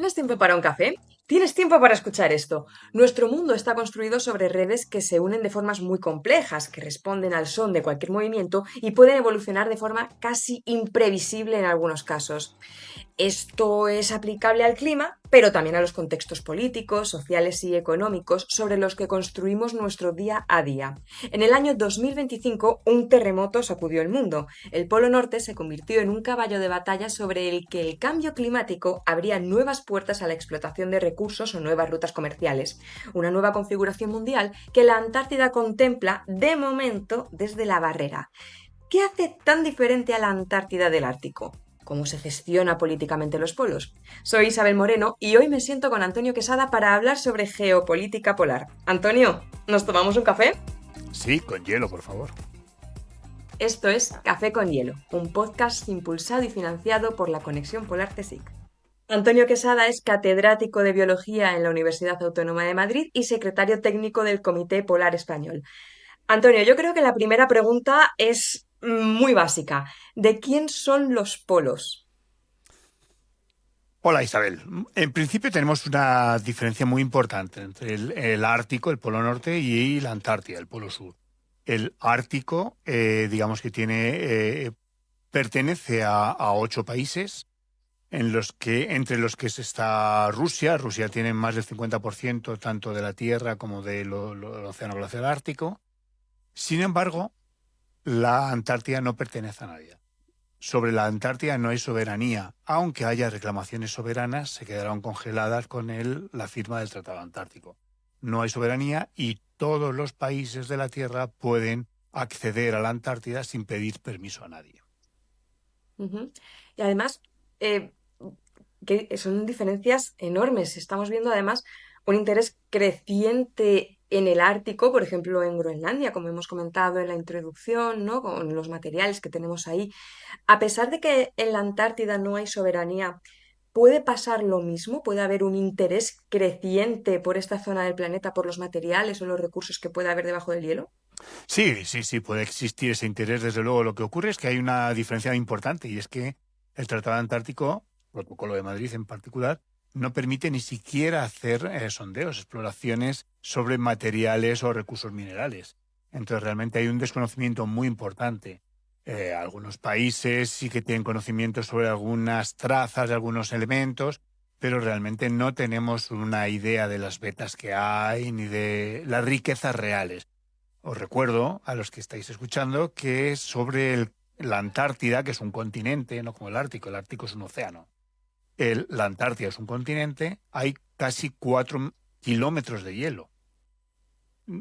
¿Tienes tiempo para un café? ¿Tienes tiempo para escuchar esto? Nuestro mundo está construido sobre redes que se unen de formas muy complejas, que responden al son de cualquier movimiento y pueden evolucionar de forma casi imprevisible en algunos casos. Esto es aplicable al clima, pero también a los contextos políticos, sociales y económicos sobre los que construimos nuestro día a día. En el año 2025, un terremoto sacudió el mundo. El Polo Norte se convirtió en un caballo de batalla sobre el que el cambio climático abría nuevas puertas a la explotación de recursos o nuevas rutas comerciales. Una nueva configuración mundial que la Antártida contempla, de momento, desde la barrera. ¿Qué hace tan diferente a la Antártida del Ártico? ¿Cómo se gestiona políticamente los polos? Soy Isabel Moreno y hoy me siento con Antonio Quesada para hablar sobre geopolítica polar. Antonio, ¿nos tomamos un café? Sí, con hielo, por favor. Esto es Café con Hielo, un podcast impulsado y financiado por la Conexión Polar CSIC. Antonio Quesada es catedrático de Biología en la Universidad Autónoma de Madrid y secretario técnico del Comité Polar Español. Antonio, yo creo que la primera pregunta es muy básica. ¿De quién son los polos? Hola, Isabel. En principio tenemos una diferencia muy importante entre el Ártico, el Polo Norte, y la Antártida, el Polo Sur. El Ártico, digamos que pertenece a 8 países, entre los que está Rusia. Rusia tiene más del 50% tanto de la Tierra como del Océano Glaciar Ártico. Sin embargo, la Antártida no pertenece a nadie. Sobre la Antártida no hay soberanía, aunque haya reclamaciones soberanas, se quedaron congeladas con la firma del Tratado Antártico. No hay soberanía y todos los países de la Tierra pueden acceder a la Antártida sin pedir permiso a nadie. Ujú. Y además, eh, que son diferencias enormes. Estamos viendo además un interés creciente en el Ártico, por ejemplo, en Groenlandia, como hemos comentado en la introducción, ¿no? Con los materiales que tenemos ahí. A pesar de que en la Antártida no hay soberanía, ¿puede pasar lo mismo? ¿Puede haber un interés creciente por esta zona del planeta, por los materiales o los recursos que puede haber debajo del hielo? Sí, sí, sí, puede existir ese interés, desde luego. Lo que ocurre es que hay una diferencia importante y es que el Tratado Antártico, el Protocolo de Madrid en particular, no permite ni siquiera hacer sondeos, exploraciones sobre materiales o recursos minerales. Entonces realmente hay un desconocimiento muy importante. Algunos países sí que tienen conocimiento sobre algunas trazas de algunos elementos, pero realmente no tenemos una idea de las vetas que hay ni de las riquezas reales. Os recuerdo, a los que estáis escuchando, que sobre la Antártida, que es un continente, no como el Ártico es un océano. La Antártida es un continente, hay casi 4 kilómetros de hielo.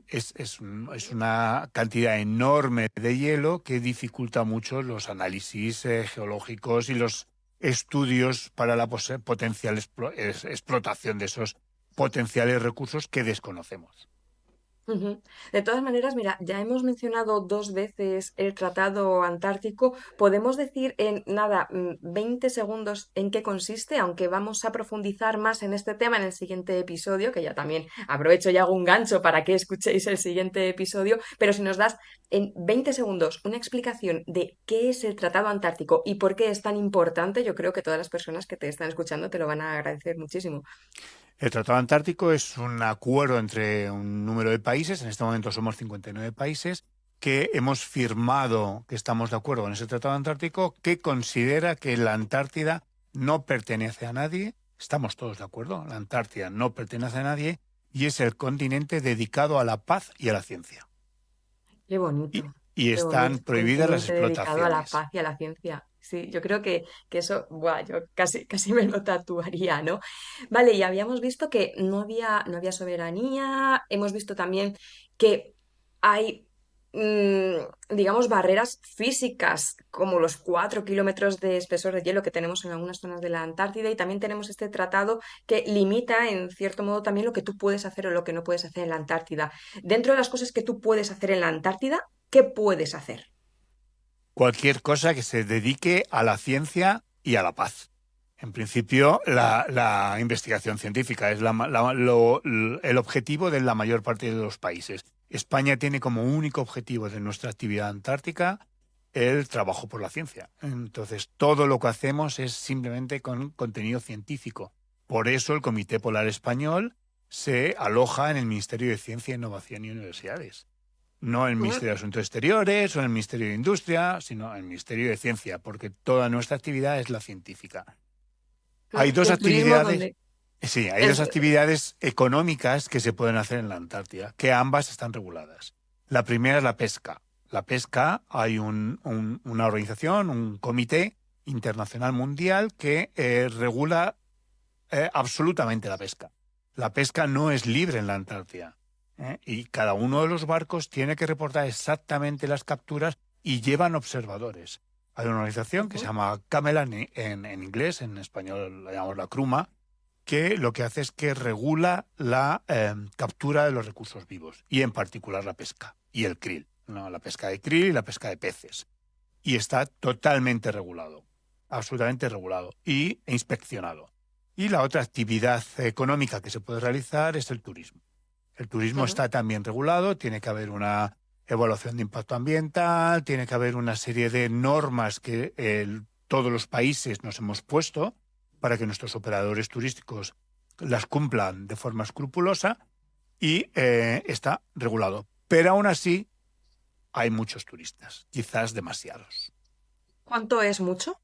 Es una cantidad enorme de hielo que dificulta mucho los análisis geológicos y los estudios para la potencial explotación de esos potenciales recursos que desconocemos. Ujú. De todas maneras, mira, ya hemos mencionado dos veces el Tratado Antártico. ¿Podemos decir en nada, 20 segundos en qué consiste? Aunque vamos a profundizar más en este tema en el siguiente episodio, que ya también aprovecho y hago un gancho para que escuchéis el siguiente episodio, pero si nos das en 20 segundos una explicación de qué es el Tratado Antártico y por qué es tan importante, yo creo que todas las personas que te están escuchando te lo van a agradecer muchísimo. El Tratado Antártico es un acuerdo entre un número de países, en este momento somos 59 países, que hemos firmado que estamos de acuerdo con ese Tratado Antártico, que considera que la Antártida no pertenece a nadie. Estamos todos de acuerdo, la Antártida no pertenece a nadie y es el continente dedicado a la paz y a la ciencia. Qué bonito, Y qué bonito. están prohibidas las Continente dedicado a la explotaciones. paz y a la ciencia. Sí, yo creo que eso, buah, yo casi, casi me lo tatuaría, ¿no? Vale, y habíamos visto que no había soberanía, hemos visto también que hay, digamos, barreras físicas, como los 4 kilómetros de espesor de hielo que tenemos en algunas zonas de la Antártida, y también tenemos este tratado que limita, en cierto modo, también lo que tú puedes hacer o lo que no puedes hacer en la Antártida. Dentro de las cosas que tú puedes hacer en la Antártida, ¿qué puedes hacer? Cualquier cosa que se dedique a la ciencia y a la paz. En principio, la investigación científica es el objetivo de la mayor parte de los países. España tiene como único objetivo de nuestra actividad antártica el trabajo por la ciencia. Entonces, todo lo que hacemos es simplemente con contenido científico. Por eso el Comité Polar Español se aloja en el Ministerio de Ciencia, Innovación y Universidades. No en el Ministerio de Asuntos Exteriores o en el Ministerio de Industria, sino en el Ministerio de Ciencia, porque toda nuestra actividad es la científica. Hay dos ¿Y el turismo actividades. dónde? Sí, hay dos Es, actividades económicas que se pueden hacer en la Antártida, que ambas están reguladas. La primera es la pesca. La pesca, hay una organización, un comité internacional mundial que regula absolutamente la pesca. La pesca no es libre en la Antártida, y cada uno de los barcos tiene que reportar exactamente las capturas y llevan observadores. Hay una organización que se llama CAMELA en inglés, en español la llamamos la CRUMA, que lo que hace es que regula la captura de los recursos vivos, y en particular la pesca y el krill, ¿no? La pesca de krill y la pesca de peces. Y está totalmente regulado, absolutamente regulado e inspeccionado. Y la otra actividad económica que se puede realizar es el turismo. El turismo está también regulado, tiene que haber una evaluación de impacto ambiental, tiene que haber una serie de normas que todos los países nos hemos puesto para que nuestros operadores turísticos las cumplan de forma escrupulosa, y está regulado. Pero aún así hay muchos turistas, quizás demasiados. ¿Cuánto es mucho?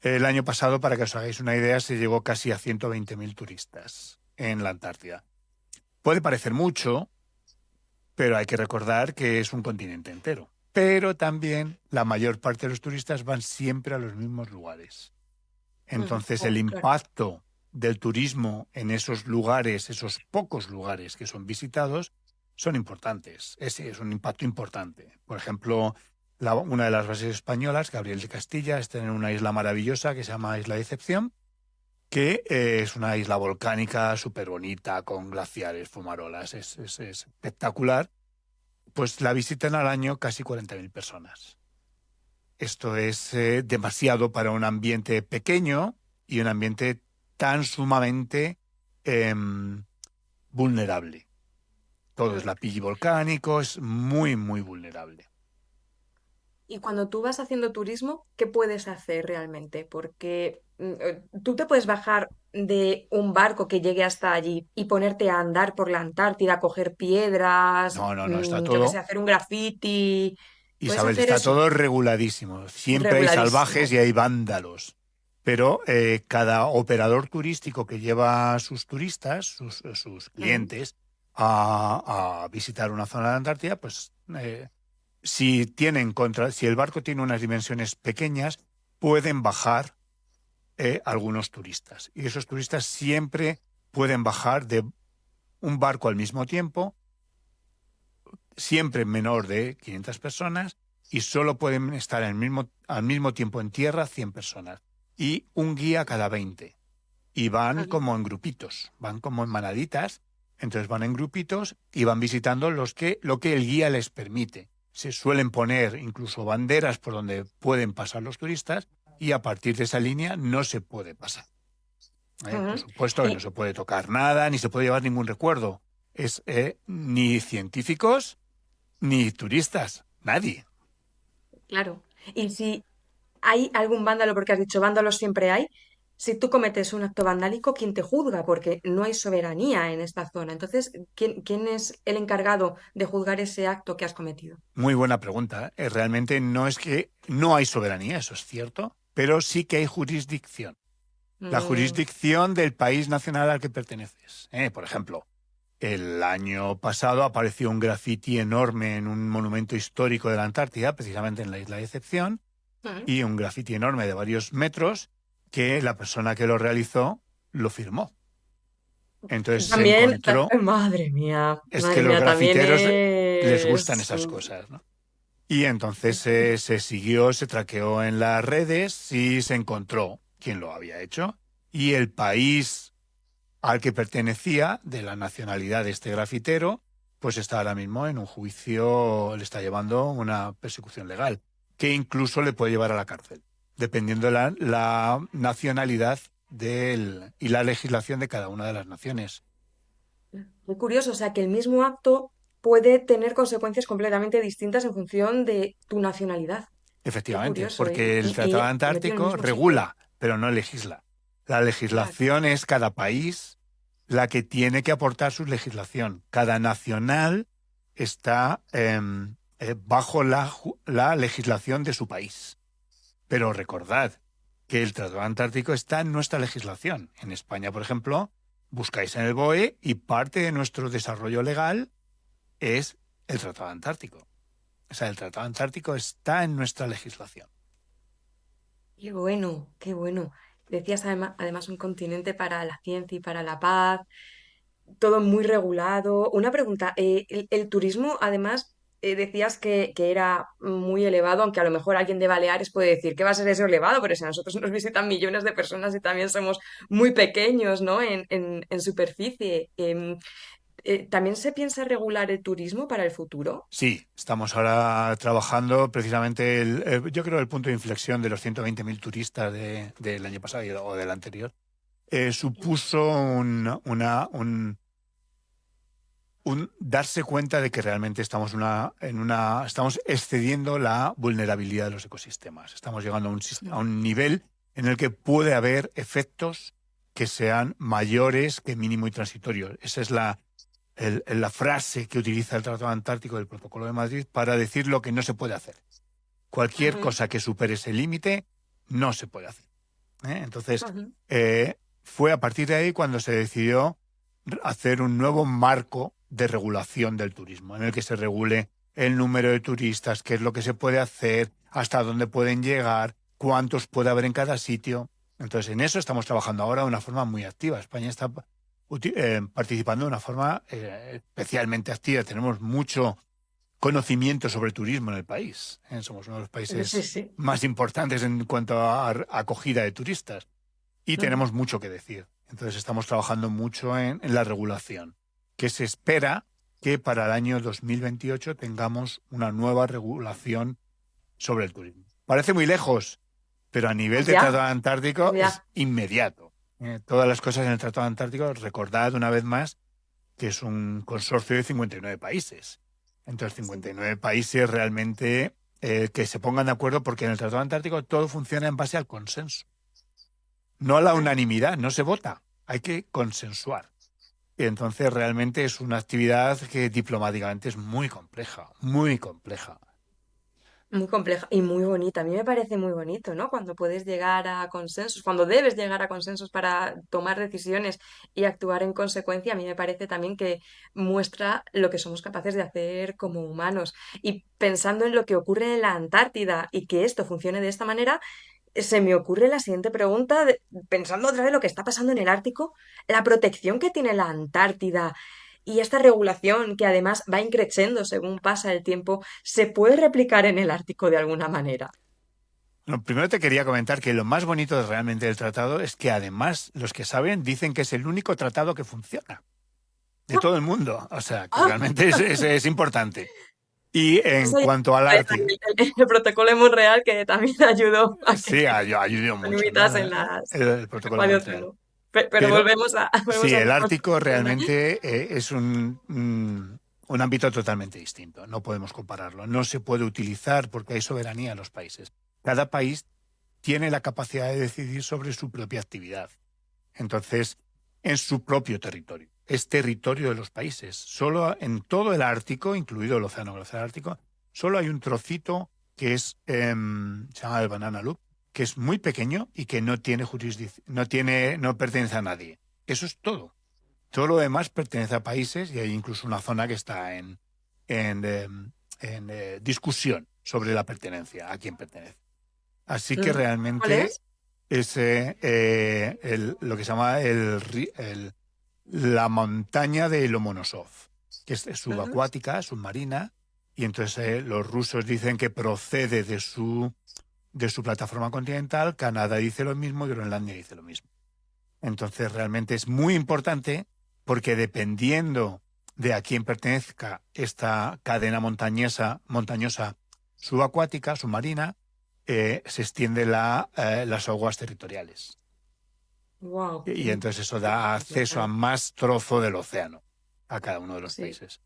El año pasado, para que os hagáis una idea, se llegó casi a 120.000 turistas en la Antártida. Puede parecer mucho, pero hay que recordar que es un continente entero. Pero también la mayor parte de los turistas van siempre a los mismos lugares. Entonces el Claro. impacto del turismo en esos lugares, esos pocos lugares que son visitados, son importantes. Ese es un impacto importante. Por ejemplo, una de las bases españolas, Gabriel de Castilla, está en una isla maravillosa que se llama Isla Decepción, que es una isla volcánica súper bonita, con glaciares, fumarolas, es espectacular. Pues la visitan al año casi 40.000 personas. Esto es demasiado para un ambiente pequeño y un ambiente tan sumamente vulnerable. Todo es lapilli volcánico, es muy, muy vulnerable. Y cuando tú vas haciendo turismo, ¿qué puedes hacer realmente? Porque tú te puedes bajar de un barco que llegue hasta allí y ponerte a andar por la Antártida, coger piedras, No, no, no, está yo qué sé, todo, hacer un graffiti. ¿Puedes Isabel, hacer está eso? todo reguladísimo. Siempre hay salvajes Reguladísimo. y hay vándalos. Pero cada operador turístico que lleva a sus turistas, sus Ujú. clientes, a visitar una zona de la Antártida, pues si el barco tiene unas dimensiones pequeñas, pueden bajar algunos turistas. Y esos turistas siempre pueden bajar de un barco al mismo tiempo, siempre menor de 500 personas, y solo pueden estar al mismo tiempo en tierra 100 personas. Y un guía cada 20. Y van Ujú. como en grupitos, van como en manaditas. Entonces van en grupitos y van visitando lo que el guía les permite. Se suelen poner incluso banderas por donde pueden pasar los turistas, y a partir de esa línea no se puede pasar. Por Ujú. supuesto que no Y se puede tocar nada, ni se puede llevar ningún recuerdo. Es ni científicos ni turistas, nadie. claro, y si hay algún vándalo, porque has dicho vándalos siempre hay, si tú cometes un acto vandálico, ¿quién te juzga? Porque no hay soberanía en esta zona. Entonces, ¿quién es el encargado de juzgar ese acto que has cometido? Muy buena pregunta. Realmente no es que no hay soberanía, eso es cierto, pero sí que hay jurisdicción. La Mm, jurisdicción del país nacional al que perteneces. Por ejemplo, el año pasado apareció un grafiti enorme en un monumento histórico de la Antártida, precisamente en la Isla de Decepción, mm. y un grafiti enorme de varios metros que la persona que lo realizó lo firmó. Entonces se También, encontró, es que madre los mía, también grafiteros les gustan es... esas cosas, ¿no? Y entonces se siguió, se traqueó en las redes y se encontró quién lo había hecho. Y el país al que pertenecía, de la nacionalidad de este grafitero, pues está ahora mismo en un juicio, le está llevando una persecución legal, que incluso le puede llevar a la cárcel, dependiendo de la nacionalidad y la legislación de cada una de las naciones. Muy curioso, o sea, que el mismo acto puede tener consecuencias completamente distintas en función de tu nacionalidad. Qué Efectivamente, curioso, ¿eh? porque el Y Tratado he metido en el Antártico mismo sitio. regula, pero no legisla. La Claro. legislación es cada país la que tiene que aportar su legislación. Cada nacional está bajo la legislación de su país. Pero recordad que el Tratado Antártico está en nuestra legislación. En España, por ejemplo, buscáis en el BOE y parte de nuestro desarrollo legal es el Tratado Antártico. O sea, el Tratado Antártico está en nuestra legislación. Qué bueno, qué bueno. Decías además un continente para la ciencia y para la paz, todo muy regulado. Una pregunta, el turismo, además, decías que era muy elevado, aunque a lo mejor alguien de Baleares puede decir que va a ser eso elevado, pero si a nosotros nos visitan millones de personas y también somos muy pequeños, ¿no? En superficie. ¿También se piensa regular el turismo para el futuro? Sí, estamos ahora trabajando precisamente, yo creo, el punto de inflexión de los 120.000 turistas del año pasado o del anterior. Supuso un darse cuenta de que realmente estamos excediendo la vulnerabilidad de los ecosistemas. Estamos llegando a un nivel en el que puede haber efectos que sean mayores que mínimo y transitorio. Esa es la frase que utiliza el Tratado Antártico del Protocolo de Madrid para decir lo que no se puede hacer. Cualquier Ujú, cosa que supere ese límite no se puede hacer. Entonces, ujú. fue a partir de ahí cuando se decidió hacer un nuevo marco de regulación del turismo, en el que se regule el número de turistas, qué es lo que se puede hacer, hasta dónde pueden llegar, cuántos puede haber en cada sitio. Entonces, en eso estamos trabajando ahora de una forma muy activa. España está participando de una forma especialmente activa. Tenemos mucho conocimiento sobre turismo en el país. Somos uno de los Sí, países sí. más importantes en cuanto a acogida de turistas y Ujú. tenemos mucho que decir. Entonces estamos trabajando mucho en la regulación, que se espera que para el año 2028 tengamos una nueva regulación sobre el turismo. Parece muy lejos, pero a nivel de Ya, Tratado Antártico es ya. inmediato. Todas las cosas en el Tratado Antártico, recordad una vez más que es un consorcio de 59 países. Entonces, Sí. 59 países realmente que se pongan de acuerdo porque en el Tratado Antártico todo funciona en base al consenso. No a la unanimidad, no se vota, hay que consensuar. Y entonces realmente es una actividad que diplomáticamente es muy compleja, muy compleja. Muy compleja y muy bonita. A mí me parece muy bonito, ¿no? Cuando puedes llegar a consensos, cuando debes llegar a consensos para tomar decisiones y actuar en consecuencia, a mí me parece también que muestra lo que somos capaces de hacer como humanos. Y pensando en lo que ocurre en la Antártida y que esto funcione de esta manera, se me ocurre la siguiente pregunta, pensando otra vez lo que está pasando en el Ártico, la protección que tiene la Antártida y esta regulación que además va increciendo según pasa el tiempo, ¿se puede replicar en el Ártico de alguna manera? Bueno, primero te quería comentar que lo más bonito realmente del tratado es que además los que saben dicen que es el único tratado que funciona de todo el mundo. O sea, que ¡Ah! realmente es importante. Y en Eso ya cuanto al Ártico, el protocolo de Monreal que también ayudó a que sí, ayudó se mucho, ¿no? limitasen las El protocolo de capas de Montreal. ozono. Pero Pero volvemos a, volvemos sí, a el nuestro Ártico tema. realmente es un ámbito totalmente distinto. No podemos compararlo. No se puede utilizar porque hay soberanía en los países. Cada país tiene la capacidad de decidir sobre su propia actividad. Entonces, en su propio territorio. Es territorio de los países. Solo en todo el Ártico, incluido el Océano Glaciar Ártico, solo hay un trocito que se llama el Banana Loop, que es muy pequeño y que no tiene jurisdicción, no pertenece a nadie. Eso es todo. Todo lo demás pertenece a países y hay incluso una zona que está en, em, discusión sobre la pertenencia, a quién pertenece. Así que ¿Cuál realmente es? es lo que se llama la montaña de Lomonosov, que es Ujú. subacuática, submarina, y entonces los rusos dicen que procede de su plataforma continental, Canadá dice lo mismo y Groenlandia dice lo mismo. Entonces realmente es muy importante porque dependiendo de a quién pertenezca esta cadena montañosa subacuática, submarina, se extiende las aguas territoriales. Wow, qué Y entonces eso da interesante. acceso a más trozo del océano a cada uno de los Sí. países.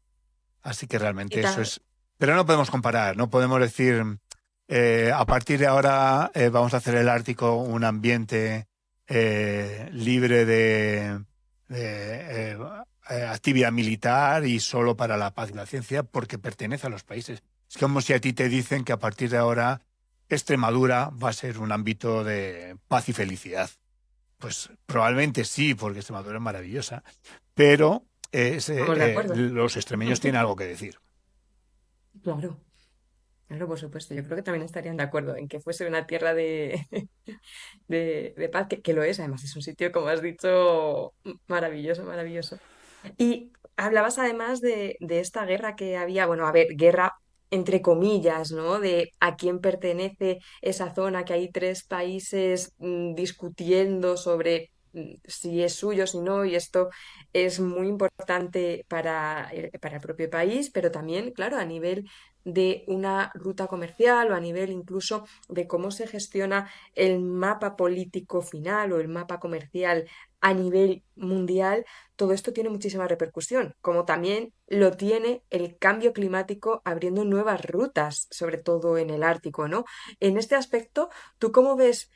Así que Y realmente eso ta- es. Pero no podemos comparar, no podemos decir, a partir de ahora vamos a hacer el Ártico un ambiente libre de actividad militar y solo para la paz y la ciencia porque pertenece a los países. Es como si a ti te dicen que a partir de ahora Extremadura va a ser un ámbito de paz y felicidad. Pues probablemente sí, porque Extremadura es maravillosa, pero Estamos de acuerdo. los extremeños tienen algo que decir. Claro, claro, por supuesto. Yo creo que también estarían de acuerdo en que fuese una tierra de, de paz, que lo es, además es un sitio, como has dicho, maravilloso, maravilloso. Y hablabas además de esta guerra que había, bueno, a ver, guerra entre comillas, ¿no? De a quién pertenece esa zona, que hay tres países discutiendo sobre si es suyo, si no, y esto es muy importante para el propio país, pero también, claro, a nivel de una ruta comercial o a nivel incluso de cómo se gestiona el mapa político final o el mapa comercial a nivel mundial. Todo esto tiene muchísima repercusión, como también lo tiene el cambio climático abriendo nuevas rutas, sobre todo en el Ártico, ¿no? En este aspecto, ¿tú cómo ves,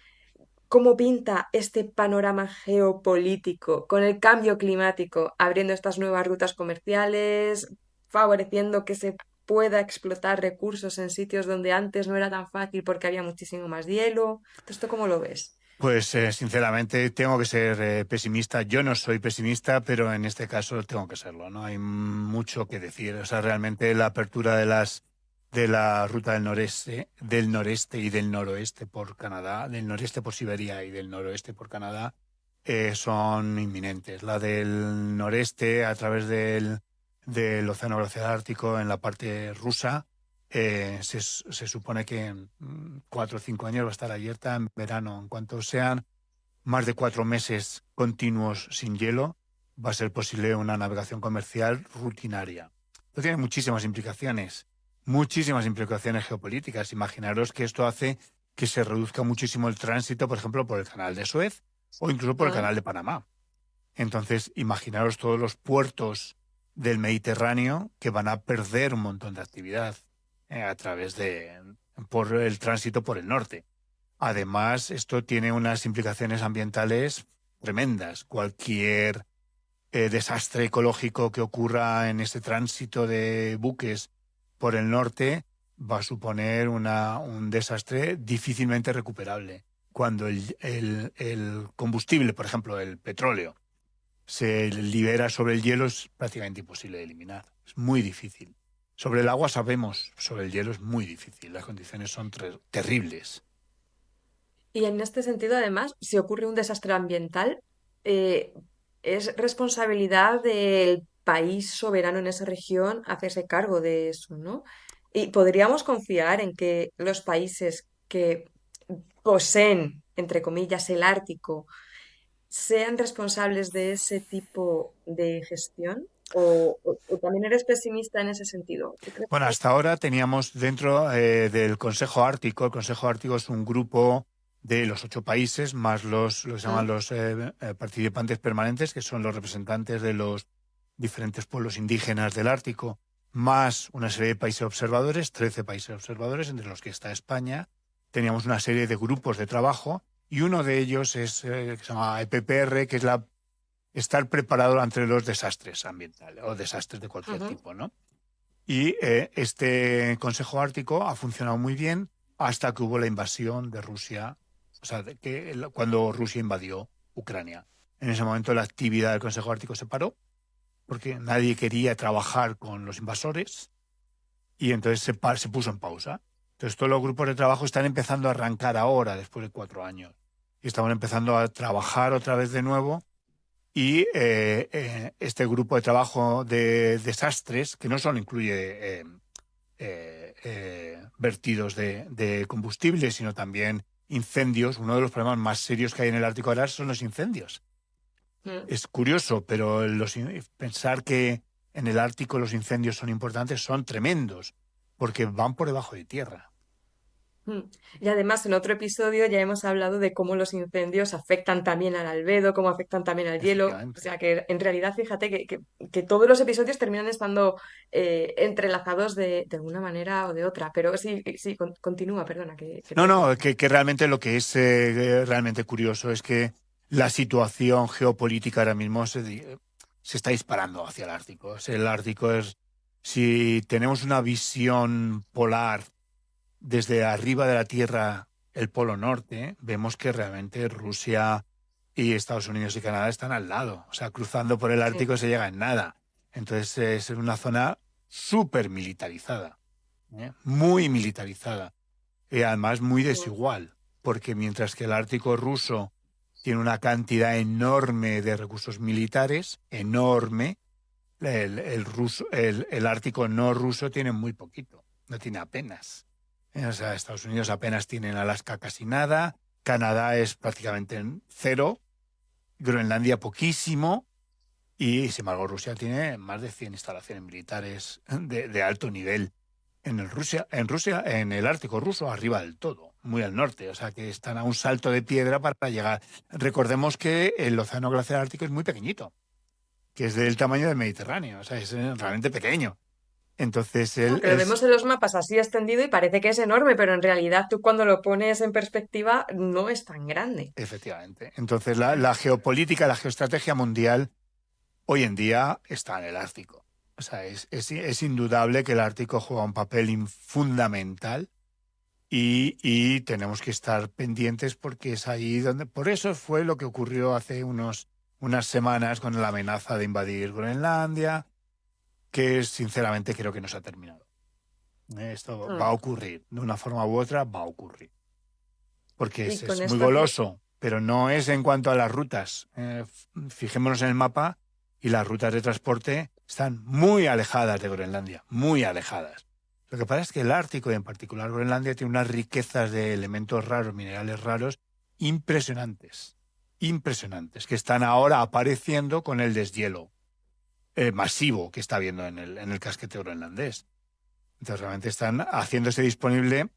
cómo pinta este panorama geopolítico con el cambio climático abriendo estas nuevas rutas comerciales, favoreciendo que se pueda explotar recursos en sitios donde antes no era tan fácil porque había muchísimo más hielo? ¿Esto cómo lo ves? Pues sinceramente tengo que ser pesimista. Yo no soy pesimista, pero en este caso tengo que serlo, ¿no? Hay mucho que decir. O sea, realmente la apertura de la ruta del noreste y del noroeste por Canadá, del noreste por Siberia y del noroeste por Canadá, son inminentes. La del noreste a través del Océano Glaciar Ártico en la parte rusa. Se supone que en 4 o 5 años va a estar abierta en verano. En cuanto sean más de 4 meses continuos sin hielo, va a ser posible una navegación comercial rutinaria. Esto tiene muchísimas implicaciones geopolíticas. Imaginaros que esto hace que se reduzca muchísimo el tránsito, por ejemplo, por el canal de Suez o incluso por el Ah, canal de Panamá. Entonces, imaginaros todos los puertos del Mediterráneo que van a perder un montón de actividad a través por el tránsito por el norte. Además, esto tiene unas implicaciones ambientales tremendas. Cualquier desastre ecológico que ocurra en este tránsito de buques por el norte va a suponer un desastre difícilmente recuperable. Cuando el combustible, por ejemplo, el petróleo, se libera sobre el hielo, es prácticamente imposible de eliminar. Es muy difícil. Sobre el agua sabemos, sobre el hielo es muy difícil. Las condiciones son terribles. y en este sentido, además, si ocurre un desastre ambiental, eh, es responsabilidad del país soberano en esa región hacerse cargo de eso, ¿no? Y podríamos confiar en que los países que poseen, entre comillas, el Ártico, sean responsables de ese tipo de gestión. ¿O también eres pesimista en ese sentido? ¿Tú crees Bueno, que... hasta ahora teníamos dentro del Consejo Ártico. El Consejo Ártico es un grupo de los 8 países, más lo que se llaman Mm, los participantes permanentes, que son los representantes de los diferentes pueblos indígenas del Ártico, más una serie de países observadores, 13 países observadores, entre los que está España. Teníamos una serie de grupos de trabajo y uno de ellos es que se llama EPPR, que es estar preparado ante los desastres ambientales o desastres de cualquier ujú. tipo, ¿no? Y este Consejo Ártico ha funcionado muy bien hasta que hubo la invasión de Rusia, o sea, cuando Rusia invadió Ucrania. En ese momento la actividad del Consejo Ártico se paró porque nadie quería trabajar con los invasores y entonces se puso en pausa. Entonces todos los grupos de trabajo están empezando a arrancar ahora, después de 4 años. Y estamos empezando a trabajar otra vez de nuevo y este grupo de trabajo de desastres, que no solo incluye vertidos de combustible, sino también incendios. Uno de los problemas más serios que hay en el Ártico ahora son los incendios. Mm. Es curioso, pero pensar que en el Ártico los incendios son importantes son tremendos, porque van por debajo de tierra. Mm. Y además, en otro episodio ya hemos hablado de cómo los incendios afectan también al albedo, cómo afectan también al hielo. O Efectivamente. sea que en realidad, fíjate que todos los episodios terminan estando entrelazados de alguna manera o de otra. Pero sí, sí, continúa, perdona, que te No, he no, cortado. que realmente lo que es realmente curioso es que la situación geopolítica ahora mismo se está disparando hacia el Ártico. O sea, el Ártico es, si tenemos una visión polar desde arriba de la Tierra, el Polo Norte, vemos que realmente Rusia y Estados Unidos y Canadá están al lado. O sea, cruzando por el Ártico se llega en nada. Entonces es una zona súper militarizada, muy militarizada. Y además muy desigual, porque mientras que el Ártico ruso tiene una cantidad enorme de recursos militares, enorme, el Ártico no ruso tiene muy poquito, no tiene apenas. O sea, Estados Unidos apenas tiene en Alaska casi nada, Canadá es prácticamente cero, Groenlandia poquísimo, y sin embargo Rusia tiene más de 100 instalaciones militares de alto nivel en el Ártico ruso, arriba del todo, muy al norte, o sea que están a un salto de piedra para llegar. Recordemos que el océano glaciar ártico es muy pequeñito, que es del tamaño del Mediterráneo, o sea, es realmente pequeño. Entonces él Que lo vemos en los mapas así extendido y parece que es enorme, pero en realidad tú cuando lo pones en perspectiva no es tan grande. efectivamente. Entonces la geopolítica, la geoestrategia mundial hoy en día está en el Ártico. O sea, es indudable que el Ártico juega un papel fundamental y tenemos que estar pendientes porque es ahí donde... Por eso fue lo que ocurrió hace unas semanas con la amenaza de invadir Groenlandia, que sinceramente creo que no se ha terminado. Esto va a ocurrir, de una forma u otra va a ocurrir. Porque Y con es muy esto goloso, pero no es en cuanto a las rutas. Fijémonos en el mapa y las rutas de transporte están muy alejadas de Groenlandia, muy alejadas. Lo que pasa es que el Ártico, y en particular Groenlandia, tiene unas riquezas de elementos raros, minerales raros, impresionantes, que están ahora apareciendo con el deshielo masivo que está habiendo en el casquete groenlandés. Entonces realmente están haciéndose disponible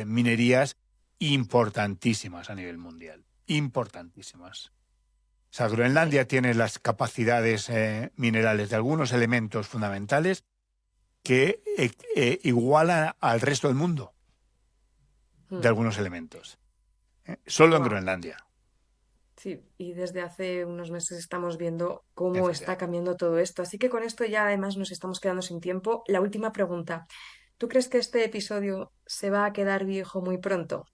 minerías importantísimas a nivel mundial, importantísimas. O sea, Groenlandia tiene las capacidades minerales de algunos elementos fundamentales que igualan al resto del mundo de algunos elementos. Solo en Wow. Groenlandia. Sí, y desde hace unos meses estamos viendo cómo está Efectivamente. cambiando todo esto. Así que con esto ya además nos estamos quedando sin tiempo. La última pregunta. ¿Tú crees que este episodio se va a quedar viejo muy pronto?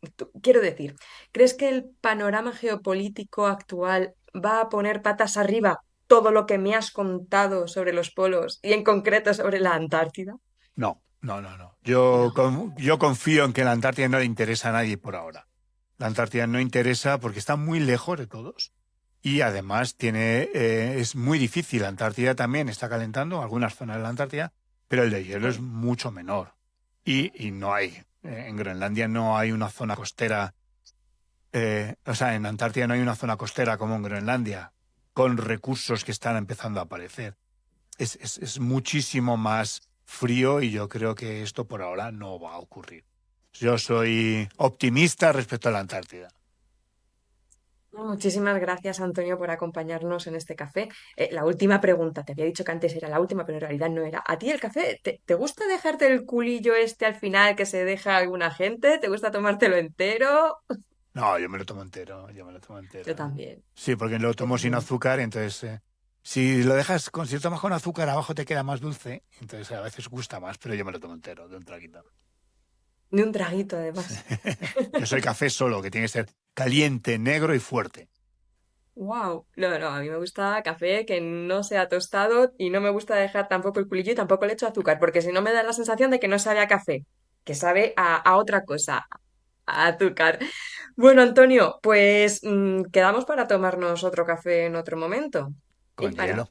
Quiero decir, ¿crees que el panorama geopolítico actual va a poner patas arriba todo lo que me has contado sobre los polos y en concreto sobre la Antártida? No. No. Yo confío en que la Antártida no le interesa a nadie por ahora. La Antártida no interesa porque está muy lejos de todos. Y además es muy difícil. La Antártida también está calentando, algunas zonas de la Antártida, pero el de hielo es mucho menor. Y no hay. En Groenlandia no hay una zona costera. O sea, en Antártida no hay una zona costera como en Groenlandia, con recursos que están empezando a aparecer. Es muchísimo más frío y yo creo que esto por ahora no va a ocurrir. Yo soy optimista respecto a la Antártida. Muchísimas gracias, Antonio, por acompañarnos en este café. La última pregunta, te había dicho que antes era la última, pero en realidad no era. ¿A ti el café, te gusta dejarte el culillo este al final que se deja alguna gente? ¿Te gusta tomártelo entero? No, yo me lo tomo entero, yo me lo tomo Yo entero. también, Sí, porque lo yo tomo sin también. azúcar, entonces si lo dejas, si lo tomas con azúcar, abajo te queda más dulce, entonces a veces gusta más, pero yo me lo tomo entero, de un traguito. Ni un traguito, Sí. además. Yo soy café solo, que tiene que ser caliente, negro y fuerte. Wow. No, no, a mí me gusta café que no sea tostado y no me gusta dejar tampoco el culillo y tampoco le echo azúcar, porque si no me da la sensación de que no sabe a café, que sabe a otra cosa, a azúcar. Bueno, Antonio, pues quedamos para tomarnos otro café en otro momento. Y Con hielo.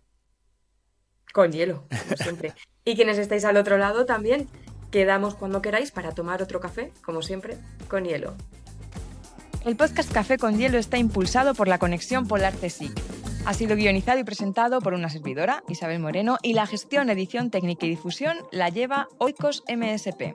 con hielo, como siempre. Y quienes estáis al otro lado también, quedamos cuando queráis para tomar otro café, como siempre, con hielo. El podcast Café con Hielo está impulsado por la Conexión Polar CSIC. Ha sido guionizado y presentado por una servidora, Isabel Moreno, y la gestión, edición técnica y difusión la lleva Oikos MSP.